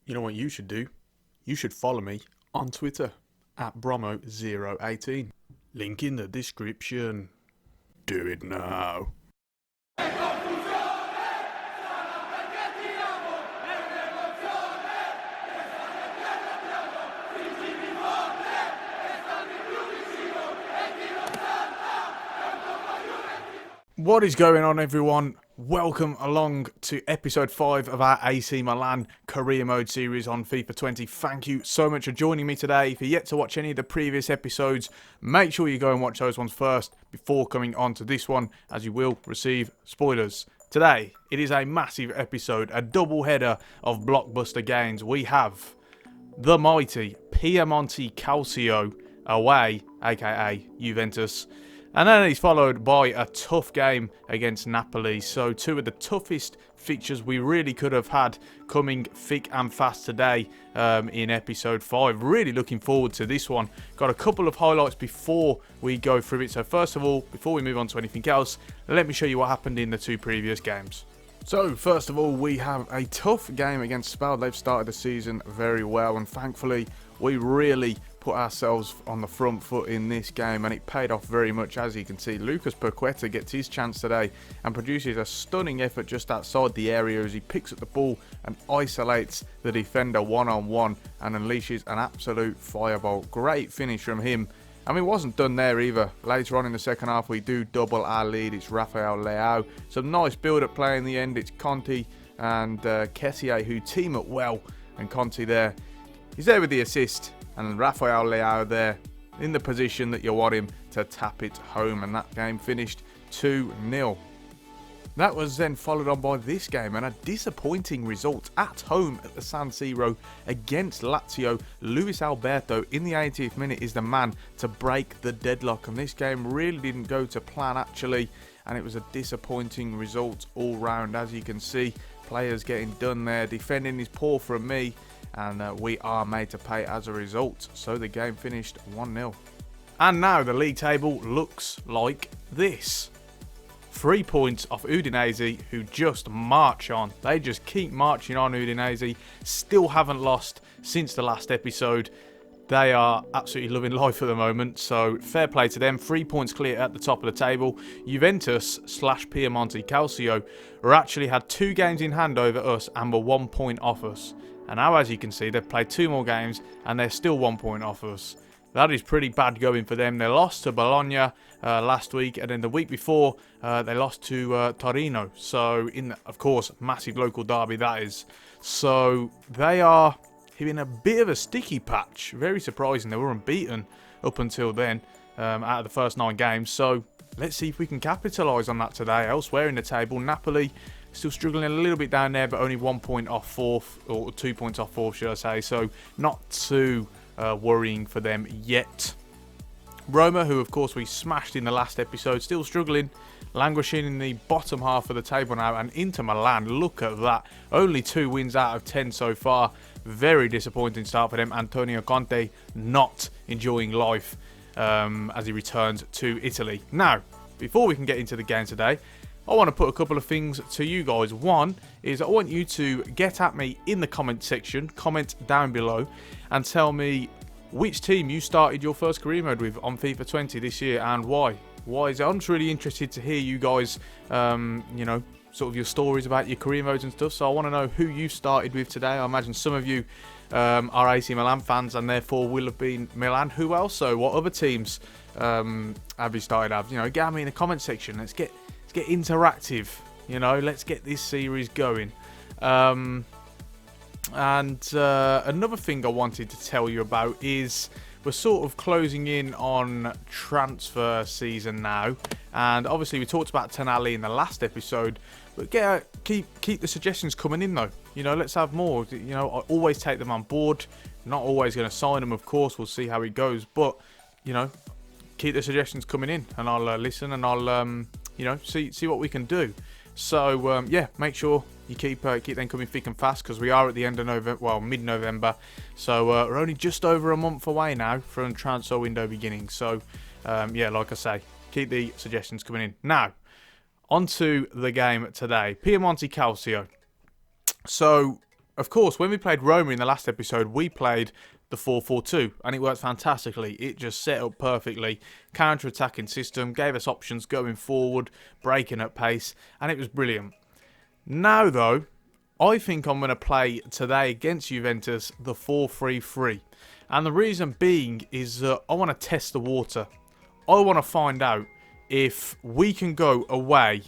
You know what you should do? You should follow me on Twitter at Bromo018. Link in the description. Do it now. What is going on, everyone? Welcome along to episode 5 of our AC Milan career mode series on FIFA 20. Thank you so much for joining me today. If you're yet to watch any of the previous episodes, make sure you go and watch those ones first before coming on to this one, as you will receive spoilers. Today, it is a massive episode, a double header of blockbuster games. We have the mighty Piemonte Calcio away, aka Juventus. And then he's followed by a tough game against Napoli. So two of the toughest fixtures we really could have had coming thick and fast today in episode 5. Really looking forward to this one. Got a couple of highlights before we go through it. So first of all, before we move on to anything else, let me show you what happened in the two previous games. So first of all, we have a tough game against SPAL. They've started the season very well, and thankfully we really put ourselves on the front foot in this game, and it paid off very much. As you can see, Lucas Perquetta gets his chance today and produces a stunning effort just outside the area as he picks up the ball and isolates the defender one-on-one and unleashes an absolute firebolt. Great finish from him. And it wasn't done there either. Later on in the second half, we do double our lead. It's Raphael Leao. Some nice build-up play in the end. It's Conti and Kessié who team up well. And Conti there, he's there with the assist. And Raphael Leao there in the position that you want him to tap it home. And that game finished 2-0. That was then followed on by this game and a disappointing result at home at the San Siro against Lazio. Luis Alberto in the 80th minute is the man to break the deadlock, and this game really didn't go to plan actually, and it was a disappointing result all round. As you can see, players getting done there, defending is poor from me, and we are made to pay as a result. So the game finished 1-0. And now the league table looks like this. 3 points off Udinese, who just march on. They just keep marching on, Udinese. Still haven't lost since the last episode. They are absolutely loving life at the moment, so fair play to them. 3 points clear at the top of the table. Juventus / Piemonte Calcio actually had 2 games in hand over us and were 1 point off us. And now, as you can see, they've played 2 more games and they're still 1 point off us. That is pretty bad going for them. They lost to Bologna last week, and then the week before they lost to Torino. So, of course, massive local derby that is. So they are in a bit of a sticky patch. Very surprising. They were unbeaten up until then out of the first 9 games. So let's see if we can capitalise on that today. Elsewhere in the table, Napoli still struggling a little bit down there, but only 1 point off 4th, or 2 points off 4th, should I say. So not too worrying for them yet. Roma, who of course we smashed in the last episode, still struggling, languishing in the bottom half of the table now. And Inter Milan, look at that, only 2 wins out of 10 so far. Very disappointing start for them. Antonio Conte not enjoying life as he returns to Italy. Now, before we can get into the game today, I want to put a couple of things to you guys. One is I want you to get at me in the comment section, comment down below, and tell me which team you started your first career mode with on FIFA 20 this year and why. Why is it? I'm just really interested to hear you guys, you know, sort of your stories about your career modes and stuff. So I want to know who you started with today. I imagine some of you are AC Milan fans and therefore will have been Milan. Who else? So what other teams have you started with? You know, get at me in the comment section. Let's get interactive, you know, let's get this series going. And another thing I wanted to tell you about is we're sort of closing in on transfer season now, and obviously we talked about Tonali in the last episode, but keep the suggestions coming in though. You know, let's have more. You know, I always take them on board. Not always going to sign them, of course. We'll see how it goes, but you know, keep the suggestions coming in, and I'll listen, and I'll you know, see what we can do. So yeah, make sure you keep them coming thick and fast, because we are at the end of November, well, mid-November. So we're only just over a month away now from transfer window beginning. So yeah, like I say, keep the suggestions coming in. Now, on to the game today. Piemonte Calcio. So of course, when we played Roma in the last episode, we played the 4-4-2, and it worked fantastically. It just set up perfectly. Counter-attacking system, gave us options going forward, breaking at pace, and it was brilliant. Now, though, I think I'm going to play today against Juventus the 4-3-3. And the reason being is that I want to test the water. I want to find out if we can go away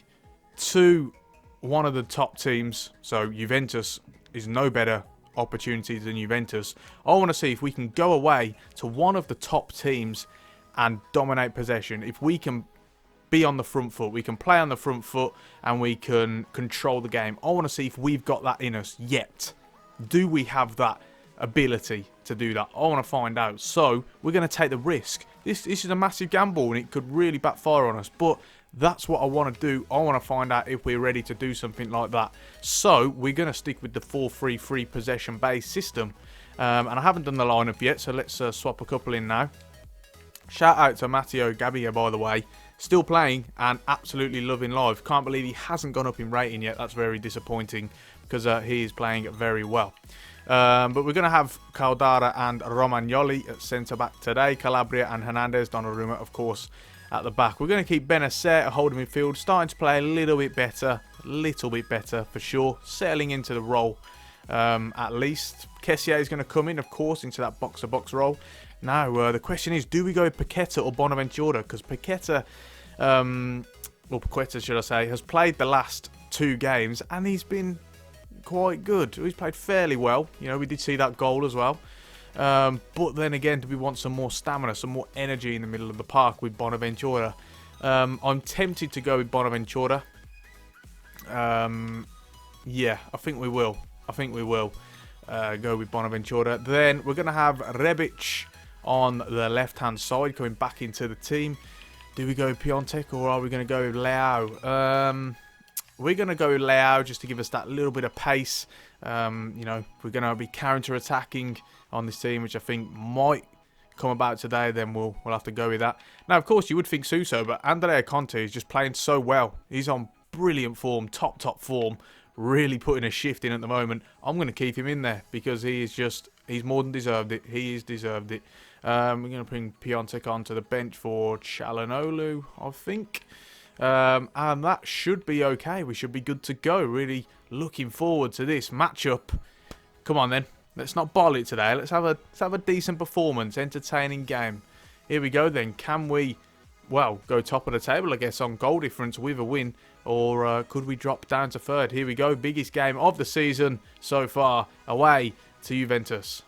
to one of the top teams. So Juventus is no better opportunity than Juventus. I want to see if we can go away to one of the top teams and dominate possession. If we can be on the front foot, we can play on the front foot, and we can control the game. I want to see if we've got that in us yet. Do we have that ability to do that? I want to find out. So we're going to take the risk. This is a massive gamble, and it could really backfire on us, but that's what I want to do. I want to find out if we're ready to do something like that. So we're going to stick with the 4-3-3 possession-based system. And I haven't done the lineup yet, so let's swap a couple in now. Shout out to Matteo Gabbia, by the way. Still playing and absolutely loving life. Can't believe he hasn't gone up in rating yet. That's very disappointing because he is playing very well. But we're going to have Caldara and Romagnoli at centre-back today. Calabria and Hernandez, Donnarumma, of course, at the back. We're going to keep Benacer at holding midfield, starting to play a little bit better for sure, settling into the role at least. Kessié is going to come in, of course, into that box-to-box role. Now, the question is, do we go with Paqueta or Bonaventura? Because Paqueta, or Paqueta should I say, has played the last 2 games and he's been quite good. He's played fairly well. You know, we did see that goal as well. But then again, do we want some more stamina, some more energy in the middle of the park with Bonaventura? I'm tempted to go with Bonaventura. Yeah, I think we will. Go with Bonaventura. Then we're going to have Rebic on the left-hand side, coming back into the team. Do we go with Piemonte or are we going to go with Leao? We're going to go with Leao just to give us that little bit of pace. You know, we're going to be counter-attacking on this team, which I think might come about today. Then we'll have to go with that. Now, of course, you would think Suso, but Andrea Conte is just playing so well. He's on brilliant form, top form, really putting a shift in at the moment. I'm going to keep him in there because he's more than deserved it. He's deserved it. We're going to bring Piemonte onto the bench for Çalhanoğlu, I think. And that should be okay. We should be good to go. Really looking forward to this matchup. Come on then. Let's not bottle it today. Let's have a decent performance, entertaining game. Here we go then. Can we, well, go top of the table, I guess, on goal difference with a win? Or could we drop down to third? Here we go. Biggest game of the season so far. Away to Juventus.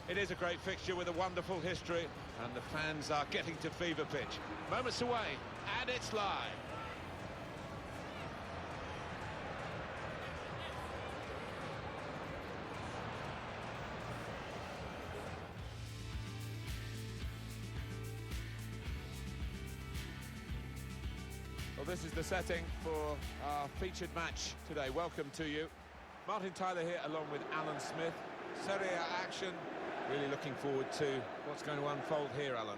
It is a great fixture with a wonderful history, and the fans are getting to fever pitch. Moments away, and it's live. Well, this is the setting for our featured match today. Welcome to you. Martin Tyler here along with Alan Smith. Serie A action. Really looking forward to what's going to unfold here, Alan.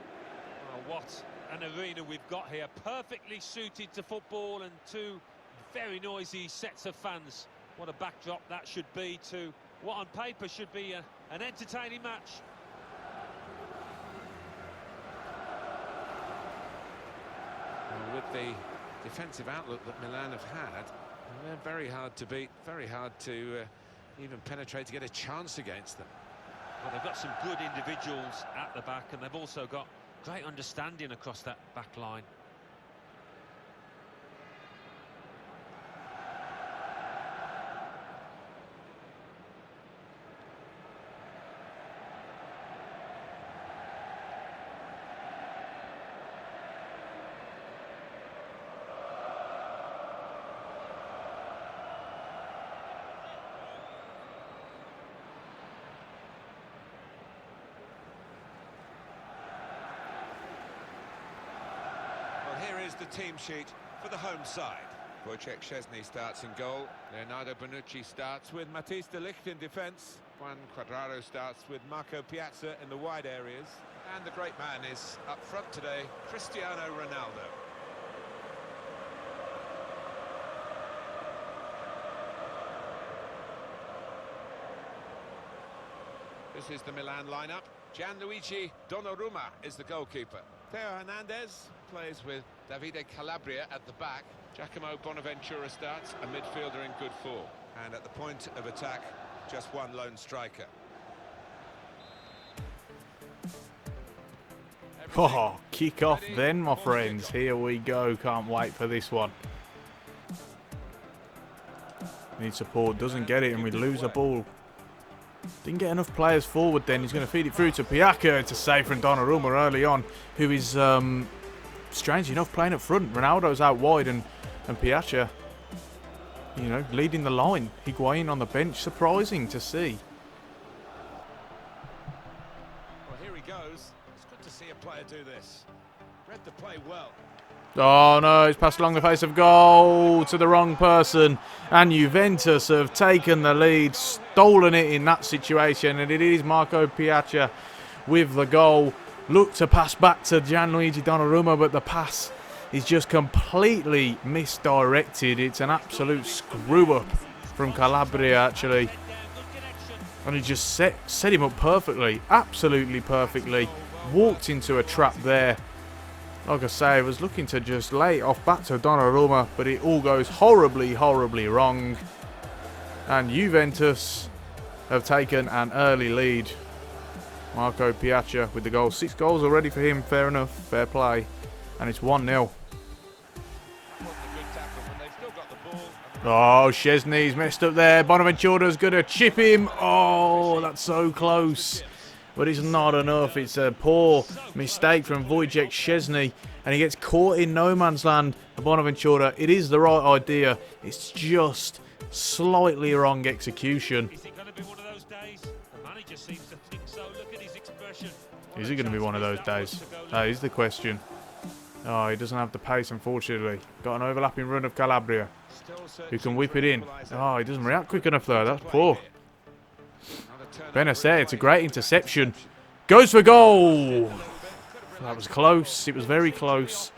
Well, what an arena we've got here. Perfectly suited to football and 2 very noisy sets of fans. What a backdrop that should be to what on paper should be an entertaining match. Well, with the defensive outlook that Milan have had, they're very hard to beat, very hard to even penetrate to get a chance against them. Well, they've got some good individuals at the back, and they've also got great understanding across that back line. Here is the team sheet for the home side. Wojciech Szczesny starts in goal. Leonardo Bonucci starts with Matthijs de Ligt in defence. Juan Cuadrado starts with Marco Piazza in the wide areas. And the great man is up front today, Cristiano Ronaldo. This is the Milan lineup. Gianluigi Donnarumma is the goalkeeper. Theo Hernandez plays with Davide Calabria at the back. Giacomo Bonaventura starts, a midfielder in good form. And at the point of attack, just one lone striker. Oh, kick off then, my friends. Here we go. Can't wait for this one. Needs support, doesn't get it, and we lose a ball. Didn't get enough players forward then. He's going to feed it through to Piacca. It's a save from Donnarumma early on, who is, strangely enough, playing up front. Ronaldo's out wide, and Piacca, you know, leading the line. Higuain on the bench. Surprising to see. Well, here he goes. It's good to see a player do this. Read the play well. Oh no, it's passed along the face of goal to the wrong person, and Juventus have taken the lead, stolen it in that situation, and it is Marco Piacca with the goal. Looked to pass back to Gianluigi Donnarumma, but the pass is just completely misdirected. It's an absolute screw-up from Calabria, actually. And he just set him up perfectly, absolutely perfectly. Walked into a trap there. Like I say, I was looking to just lay it off back to Donnarumma, but it all goes horribly, horribly wrong. And Juventus have taken an early lead. Marco Piacca with the goal. 6 goals already for him, fair enough, fair play. And it's 1-0. Oh, Szczesny's messed up there. Bonaventura's going to chip him. Oh, that's so close. But it's not enough. It's a poor mistake from Wojciech Szczesny, and he gets caught in no man's land. Bonaventura, it is the right idea. It's just slightly wrong execution. Is it going to be one of those days? The manager seems to think so. Look at his expression. Is it going to be one of those days? That is the question. Oh, he doesn't have the pace, unfortunately. Got an overlapping run of Calabria, who can whip it in. Oh, he doesn't react quick enough, though. That's poor. Benacer, it's a great interception. Goes for goal. That was close. It was very close.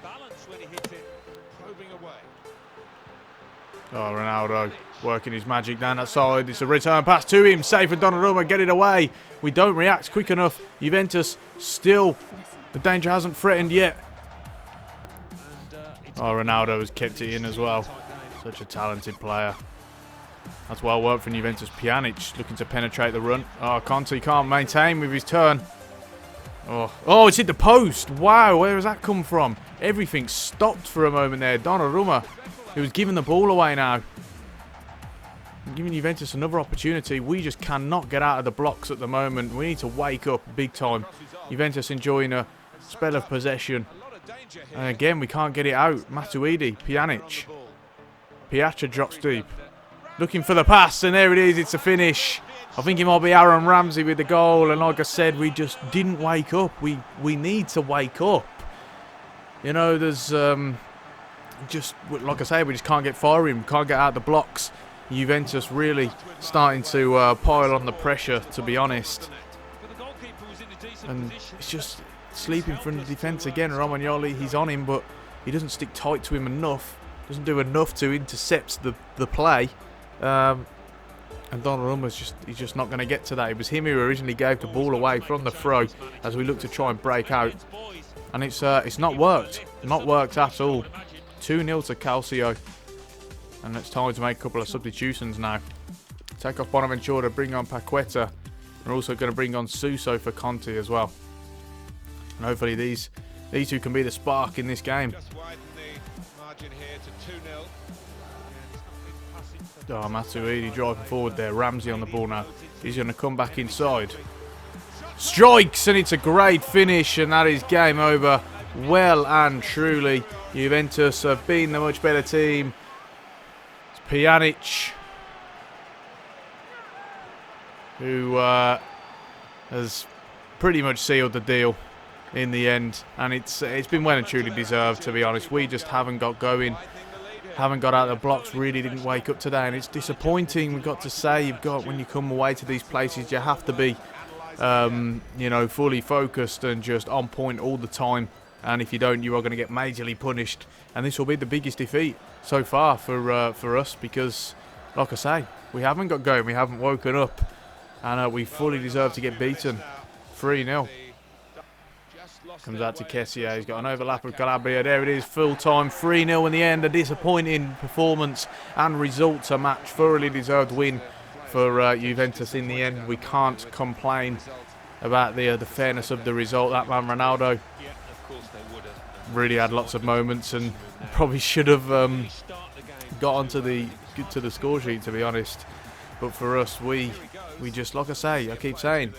Oh, Ronaldo working his magic down that side. It's a return pass to him. Save for Donnarumma. Get it away. We don't react quick enough. Juventus still. The danger hasn't threatened yet. Oh, Ronaldo has kept it in as well. Such a talented player. That's well worked from Juventus. Pjanic looking to penetrate the run. Oh, Conte can't maintain with his turn. Oh, it's hit the post. Wow, where has that come from? Everything stopped for a moment there. Donnarumma, who was giving the ball away now. Giving Juventus another opportunity. We just cannot get out of the blocks at the moment. We need to wake up big time. Juventus enjoying a spell of possession. And again, we can't get it out. Matuidi, Pjanic. Piacca drops deep. Looking for the pass, and there it is. It's a finish. I think it might be Aaron Ramsey with the goal, and like I said, we just didn't wake up. We need to wake up. You know, there's just, like I say, we just can't get firing, can't get out the blocks. Juventus really starting to pile on the pressure, to be honest. And it's just sleeping from the defence again. Romagnoli, he's on him, but he doesn't stick tight to him enough. Doesn't do enough to intercept the play. And Donnarumma's he's just not going to get to that. It was him who originally gave the ball away from the throw as we look to try and break out. And it's not worked. Not worked at all. 2-0 to Calcio. And it's time to make a couple of substitutions now. Take off Bonaventura, bring on Paqueta. We're also going to bring on Suso for Conte as well. And hopefully these two can be the spark in this game. Oh, Matuidi driving forward there. Ramsey on the ball now. He's going to come back inside. Strikes, and it's a great finish, and that is game over. Well and truly, Juventus have been the much better team. It's Pjanic, who has pretty much sealed the deal in the end, and it's been well and truly deserved, to be honest. We just haven't got going. Haven't got out of the blocks, really didn't wake up today, and it's disappointing. We've got to say, when you come away to these places, you have to be, you know, fully focused and just on point all the time. And if you don't, you are going to get majorly punished. And this will be the biggest defeat so far for us, because, like I say, we haven't got going, we haven't woken up. And we fully deserve to get beaten. 3-0. Comes out to Kessie. He's got an overlap with Calabria. There it is, full time. 3-0 in the end. A disappointing performance and result to match. Thoroughly deserved win for Juventus in the end. We can't complain about the fairness of the result. That man Ronaldo really had lots of moments and probably should have got onto the score sheet, to be honest. But for us, we just, like I keep saying,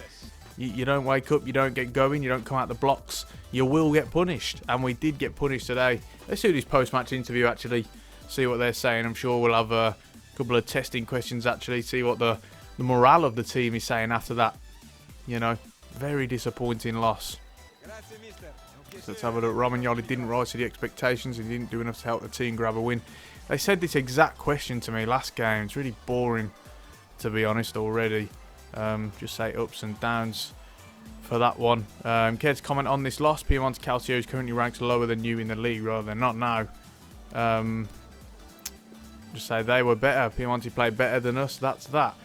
you don't wake up, you don't get going, you don't come out the blocks, you will get punished. And we did get punished today. Let's do this post-match interview, actually, see what they're saying. I'm sure we'll have a couple of testing questions, actually, see what the morale of the team is saying after that. You know, very disappointing loss. So let's have a look. Romagnoli didn't rise to the expectations. He didn't do enough to help the team grab a win. They said this exact question to me last game. It's really boring, to be honest, already. Just say ups and downs for that one. Care to comment on this loss? Piemonte Calcio is currently ranked lower than you in the league, rather than not now. Just say they were better. Piemonte played better than us. That's that.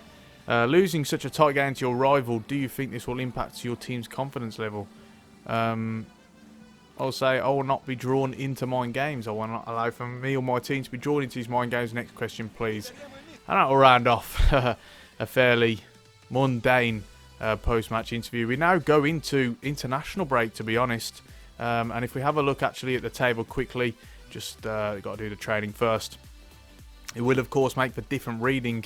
Losing such a tight game to your rival, do you think this will impact your team's confidence level? I'll say I will not be drawn into mind games. I will not allow for me or my team to be drawn into these mind games. Next question, please. And that will round off a fairly mundane post-match interview. We now go into international break, to be honest. And if we have a look actually at the table quickly, just got to do the training first. It will, of course, make for different reading.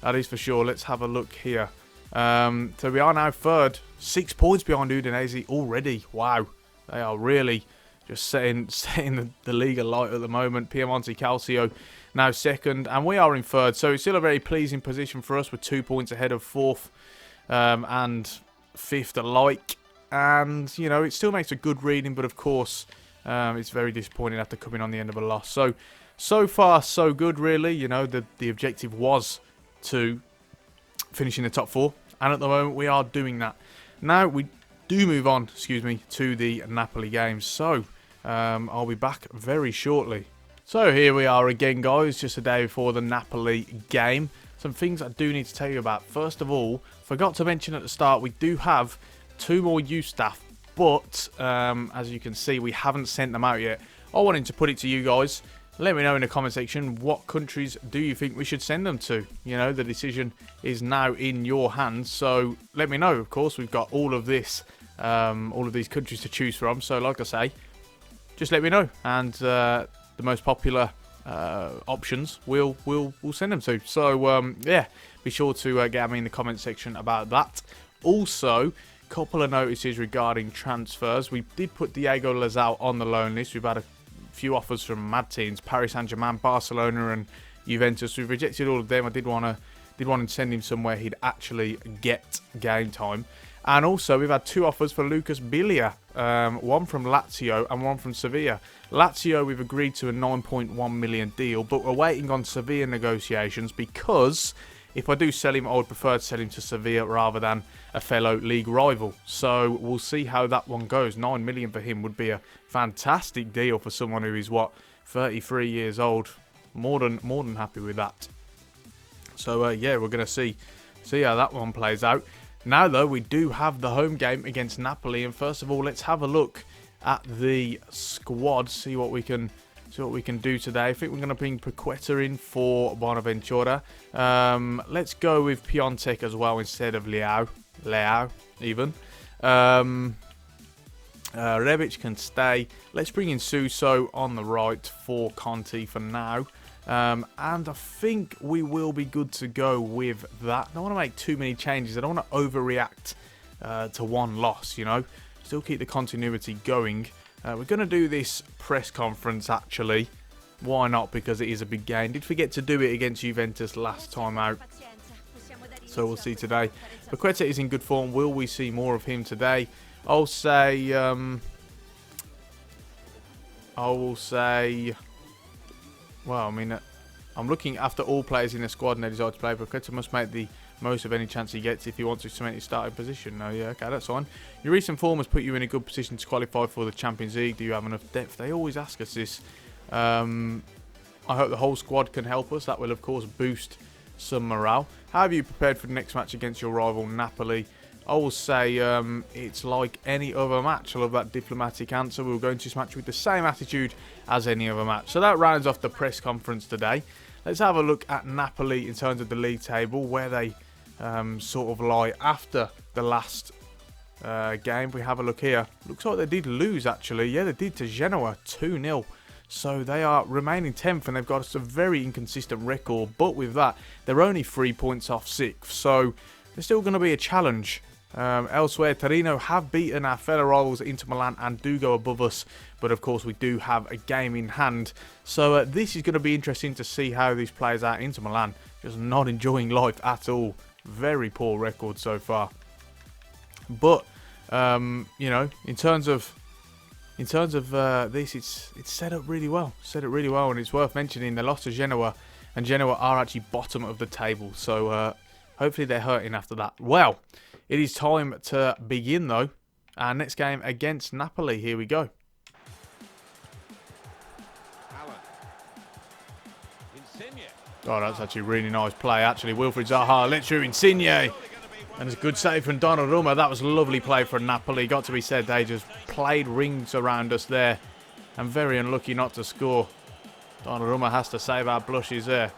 That is for sure. Let's have a look here. So we are now third. 6 points behind Udinese already. Wow. They are really just setting the league alight at the moment. Piemonte Calcio now second. And we are in third. So it's still a very pleasing position for us with 2 points ahead of fourth and fifth alike. And, you know, it still makes a good reading. But, of course, it's very disappointing after coming on the end of a loss. So far, so good, really. You know, the objective was to finish in the top 4. And at the moment, we are doing that. Now, we do move on, to the Napoli games. So, I'll be back very shortly. So, here we are again, guys, just a day before the Napoli game. Some things I do need to tell you about. First of all, forgot to mention at the start, we do have 2 more youth staff. But, as you can see, we haven't sent them out yet. I wanted to put it to you guys. Let me know in the comment section, what countries do you think we should send them to? You know, the decision is now in your hands. So let me know. Of course, we've got all of these countries to choose from. So like I say, just let me know, and the most popular options we'll send them to. So yeah, be sure to get me in the comment section about that. Also, couple of notices regarding transfers. We did put Diego Lazao on the loan list. We've had a few offers from mad teams, Paris Saint-Germain, Barcelona and Juventus. We've rejected all of them. I did want to send him somewhere he'd actually get game time. And also we've had 2 offers for Lucas Biglia, one from Lazio and one from Sevilla. Lazio, we've agreed to a 9.1 million deal, but we're waiting on Sevilla negotiations, because if I do sell him, I would prefer to sell him to Sevilla rather than a fellow league rival. So we'll see how that one goes. 9 million for him would be a fantastic deal for someone who is, 33 years old. More than happy with that. So yeah, we're going to see how that one plays out. Now though, we do have the home game against Napoli, and first of all, let's have a look at the squad. See what we can do today. I think we're going to bring Paqueta in for Bonaventura. Let's go with Piontek as well instead of Leao even. Rebic can stay. Let's bring in Suso on the right for Conti for now. And I think we will be good to go with that. I don't want to make too many changes. I don't want to overreact to one loss, you know. Still keep the continuity going. We're going to do this press conference, actually. Why not? Because it is a big game. Did forget to do it against Juventus last time out. So we'll see today. Paqueta is in good form. Will we see more of him today? I will say... Well, I mean, I'm looking after all players in the squad and they decide to play. Paqueta must make the most of any chance he gets if he wants to cement his starting position. No, yeah, okay, that's fine. Your recent form has put you in a good position to qualify for the Champions League. Do you have enough depth? They always ask us this. I hope the whole squad can help us. That will, of course, boost some morale. How have you prepared for the next match against your rival Napoli? I will say it's like any other match. I love that diplomatic answer. We'll go into this match with the same attitude as any other match. So that rounds off the press conference today. Let's have a look at Napoli in terms of the league table, where they sort of lie after the last game. We have a look here. Looks like they did lose, actually. Yeah, they did to Genoa 2-0. So they are remaining 10th, and they've got a very inconsistent record. But with that, they're only 3 points off 6th. So they're still going to be a challenge. Elsewhere, Torino have beaten our fellow rivals Inter Milan and do go above us. But of course, we do have a game in hand. So this is going to be interesting to see how these players are. Inter Milan just not enjoying life at all. Very poor record so far. But you know, in terms of this, it's set up really well. And it's worth mentioning they lost to Genoa, and Genoa are actually bottom of the table. So hopefully they're hurting after that. Well, it is time to begin though. Our next game against Napoli. Here we go. Oh, that's actually a really nice play. Actually, Wilfried Zaha lets through Insigne. And it's a good save from Donnarumma. That was a lovely play for Napoli. Got to be said, they just played rings around us there. And very unlucky not to score. Donnarumma has to save our blushes there.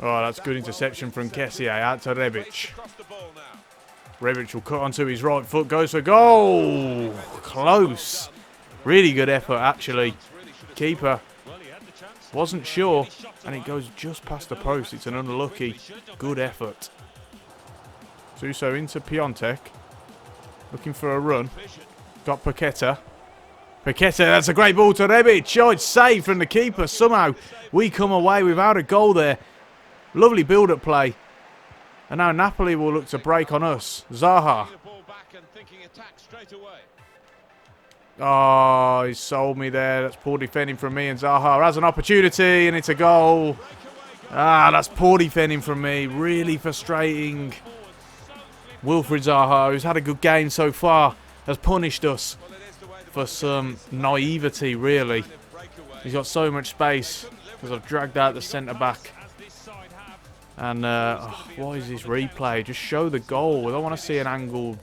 Oh, that's good interception from Kessié out to Rebic. Rebic will cut onto his right foot. Goes for goal. Close. Really good effort, actually. Keeper wasn't sure. And it goes just past the post. It's an unlucky. Good effort. Suso into Piemonte. Looking for a run. Got Paqueta. Paqueta, that's a great ball to Rebic. Oh, it's saved from the keeper. Somehow we come away without a goal there. Lovely build-up play. And now Napoli will look to break on us. Zaha. Oh, he sold me there. That's poor defending from me. And Zaha has an opportunity and it's a goal. Ah, that's poor defending from me. Really frustrating. Wilfried Zaha, who's had a good game so far, has punished us for some naivety, really. He's got so much space because I've dragged out the centre-back. And what is this replay? Just show the goal. I don't want to see an angle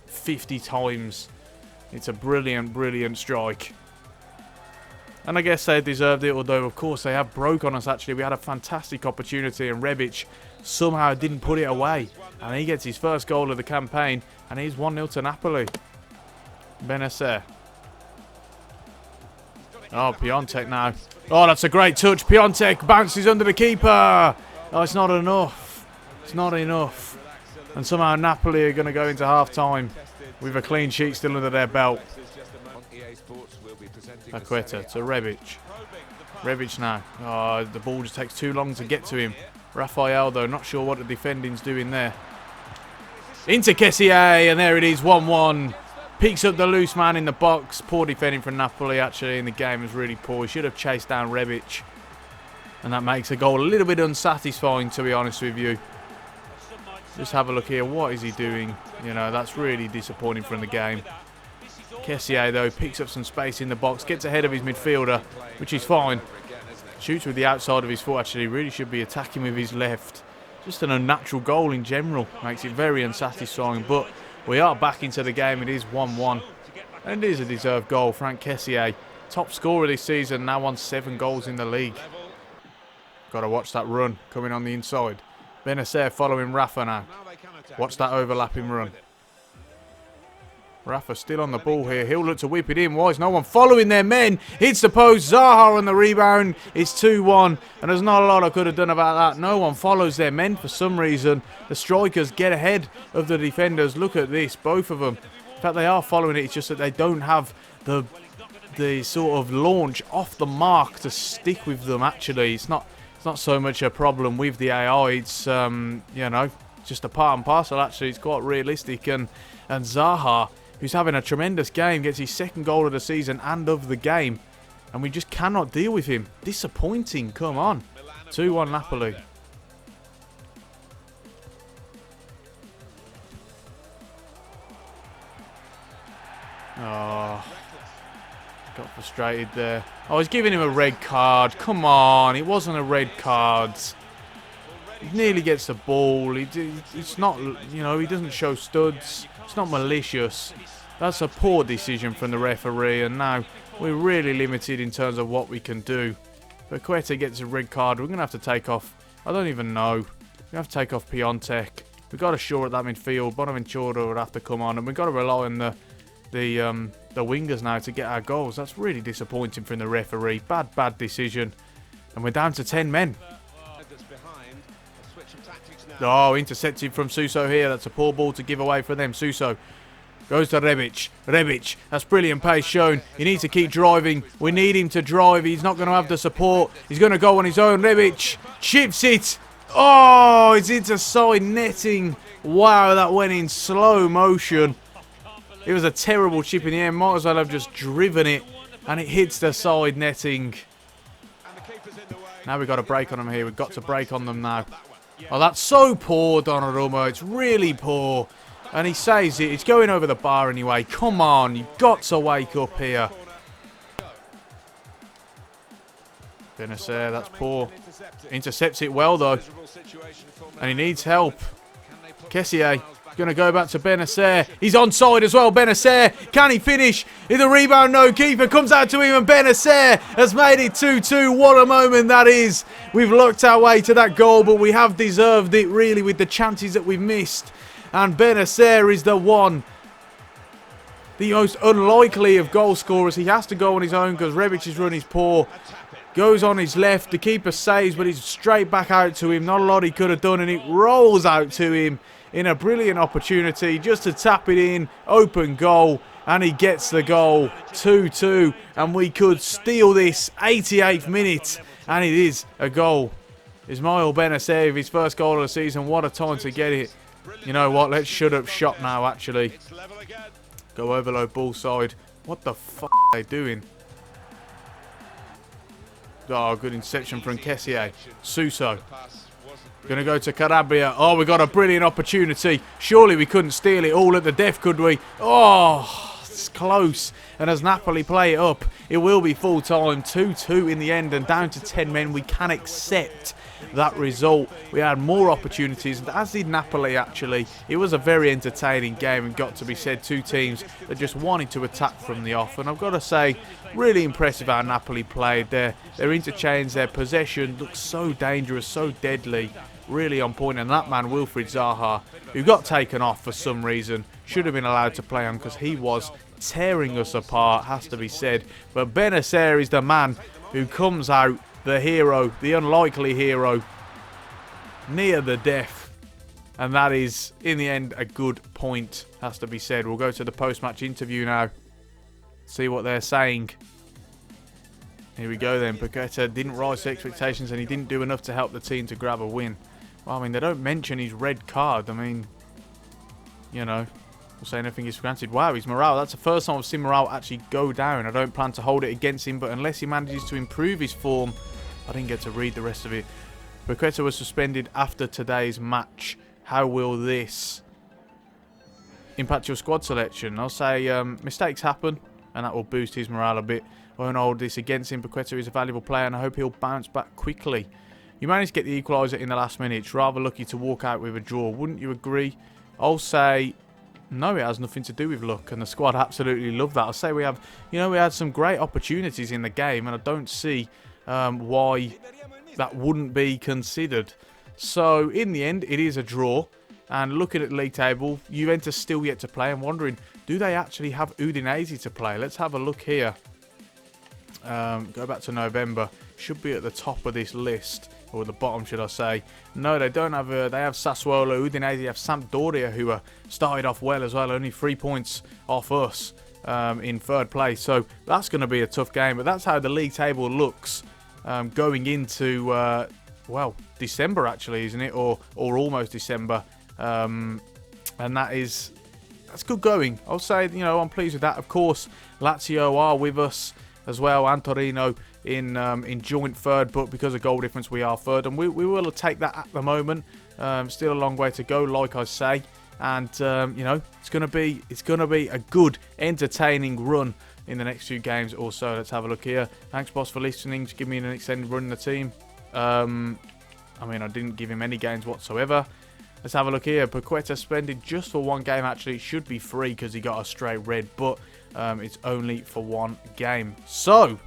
50 times. It's a brilliant, brilliant strike. And I guess they deserved it, although, of course, they have broke on us, actually. We had a fantastic opportunity, and Rebic somehow didn't put it away. And he gets his first goal of the campaign, and he's 1-0 to Napoli. Benacer. Oh, Piemonte now. Oh, that's a great touch. Piemonte bounces under the keeper. Oh, it's not enough. It's not enough. And somehow Napoli are going to go into half-time with a clean sheet still under their belt. Paqueta to Rebic. Rebic now. Oh, the ball just takes too long to get to him. Raphael, though, not sure what the defending's doing there. Into Kessié, and there it is, 1-1. Picks up the loose man in the box. Poor defending from Napoli, actually, in the game was really poor. He should have chased down Rebic. And that makes the goal a little bit unsatisfying, to be honest with you. Just have a look here. What is he doing? You know, that's really disappointing from the game. Kessié, though, picks up some space in the box. Gets ahead of his midfielder, which is fine. Shoots with the outside of his foot, actually. Really should be attacking with his left. Just an unnatural goal in general. Makes it very unsatisfying. But we are back into the game. It is 1-1. And it is a deserved goal. Franck Kessié, top scorer this season, now on 7 goals in the league. Got to watch that run coming on the inside. Benacer following Rafa now. Watch that overlapping run. Rafa still on the ball here. He'll look to whip it in. Why is no one following their men? Hits the post. Zaha on the rebound. It's 2-1. And there's not a lot I could have done about that. No one follows their men for some reason. The strikers get ahead of the defenders. Look at this. Both of them. In fact, they are following it. It's just that they don't have the sort of launch off the mark to stick with them, actually. It's not so much a problem with the AI. It's, you know, just a part and parcel, actually. It's quite realistic. And Zaha, who's having a tremendous game, gets his 2nd goal of the season and of the game. And we just cannot deal with him. Disappointing, come on. 2-1 Napoli. Oh, got frustrated there. I was giving him a red card. Come on, it wasn't a red card. He nearly gets the ball. It's not, you know, he doesn't show studs. It's not malicious. That's a poor decision from the referee, and now we're really limited in terms of what we can do. But Quetta gets a red card. We're going to have to take off, I don't even know. We're going to have to take off Piemonte. We've got to shore at that midfield. Bonaventura would have to come on, and we've got to rely on the wingers now to get our goals. That's really disappointing from the referee. Bad decision. And we're down to 10 men. Oh, intercepted from Suso here. That's a poor ball to give away for them. Suso goes to Rebic. Rebic, that's brilliant pace shown. He needs to keep driving. We need him to drive. He's not going to have the support. He's going to go on his own. Rebic chips it. Oh, it's into side netting. Wow, that went in slow motion. It was a terrible chip in the air. Might as well have just driven it. And it hits the side netting. Now we've got to break on them here. We've got to break on them now. Oh, that's so poor, Donnarumma. It's really poor. And he saves it. It's going over the bar anyway. Come on. You've got to wake up here. Benacer, that's poor. Intercepts it well, though. And he needs help. Kessié going to go back to Benacer. He's onside as well. Benacer, can he finish? In the rebound, no. Keeper comes out to him, and Benacer has made it 2-2. What a moment that is. We've looked our way to that goal, but we have deserved it, really, with the chances that we've missed. And Benacer is the one. The most unlikely of goal scorers. He has to go on his own because Rebic's run is poor. Goes on his left. The keeper saves, but he's straight back out to him. Not a lot he could have done, and it rolls out to him in a brilliant opportunity just to tap it in. Open goal, and he gets the goal. 2-2, and we could steal this. 88th minute, and it is a goal. Ismail Benacer, his first goal of the season. What a time to get it. You know what? Let's shut up shop now, actually. Go overload ball side. What the fuck are they doing? Oh, good inception from Kessié. Suso. Going to go to Calabria. Oh, we got a brilliant opportunity. Surely we couldn't steal it all at the death, could we? Oh, it's close. And as Napoli play it up, it will be full time. 2-2 in the end, and down to 10 men. We can accept that result. We had more opportunities, as did Napoli, actually. It was a very entertaining game, and got to be said, two teams that just wanted to attack from the off. And I've got to say, really impressive how Napoli played. Their interchange, their possession looks so dangerous, so deadly, really on point. And that man, Wilfried Zaha, who got taken off for some reason, should have been allowed to play on because he was tearing us apart, has to be said. But Benacer is the man who comes out, the hero, the unlikely hero, near the death. And that is, in the end, a good point, has to be said. We'll go to the post-match interview now. See what they're saying. Here we go then. Paqueta didn't rise to expectations, and he didn't do enough to help the team to grab a win. Well, I mean, they don't mention his red card. I mean, you know, we'll say nothing is granted. Wow, his morale. That's the first time I've seen morale actually go down. I don't plan to hold it against him, but unless he manages to improve his form, I didn't get to read the rest of it. Paqueta was suspended after today's match. How will this impact your squad selection? I'll say mistakes happen, and that will boost his morale a bit. I won't hold this against him. Paqueta is a valuable player, and I hope he'll bounce back quickly. You managed to get the equaliser in the last minute. It's rather lucky to walk out with a draw. Wouldn't you agree? I'll say no, it has nothing to do with luck, and the squad absolutely love that. I'll say we have, you know, we had some great opportunities in the game, and I don't see why that wouldn't be considered. So in the end, it is a draw. And looking at the league table, Juventus still yet to play. I'm wondering, do they actually have Udinese to play? Let's have a look here. Go back to November. Should be at the top of this list, or the bottom, should I say. No, they don't have. They have Sassuolo, Udinese, have Sampdoria, who started off well as well. Only 3 points off us in third place. So that's going to be a tough game. But that's how the league table looks going into, well, December actually, isn't it? Or almost December. And that's good going. I'll say, you know, I'm pleased with that. Of course, Lazio are with us as well, and Torino in joint third, but because of goal difference, we are third, and we will take that at the moment. Still a long way to go, like I say, and you know, it's gonna be a good, entertaining run in the next few games. Also, let's have a look here. Thanks, boss, for listening. Just give me an extended run in the team. I mean, I didn't give him any games whatsoever. Let's have a look here. Paqueta suspended just for 1 game. Actually, it should be free because he got a straight red, but it's only for 1 game. So,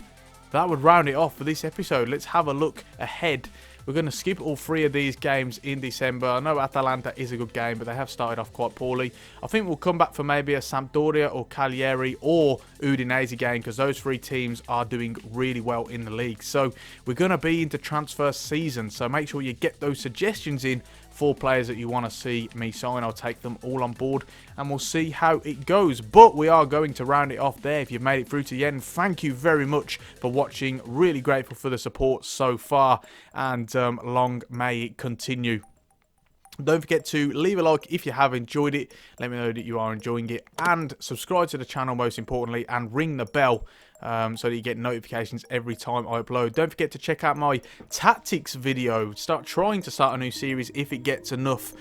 that would round it off for this episode. Let's have a look ahead. We're going to skip all 3 of these games in December. I know Atalanta is a good game, but they have started off quite poorly. I think we'll come back for maybe a Sampdoria or Cagliari or Udinese game, because those 3 teams are doing really well in the league. So we're going to be into transfer season, so make sure you get those suggestions in for players that you want to see me sign. I'll take them all on board and we'll see how it goes. But we are going to round it off there. If you've made it through to the end, thank you very much for watching. Really grateful for the support so far, and long may it continue. Don't forget to leave a like if you have enjoyed it. Let me know that you are enjoying it, and subscribe to the channel most importantly, and ring the bell so that you get notifications every time I upload. Don't forget to check out my tactics video. Trying to start a new series if it gets enough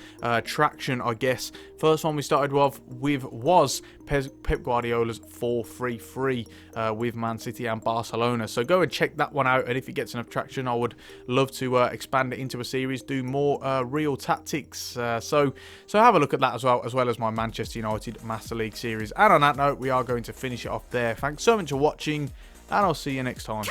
traction, I guess. First one we started off with was Pep Guardiola's 4-3-3 with Man City and Barcelona. So go and check that one out, and if it gets enough traction, I would love to expand it into a series, do more real tactics. So have a look at that as well as my Manchester United Master League series. And on that note, we are going to finish it off there. Thanks so much for watching, and I'll see you next time.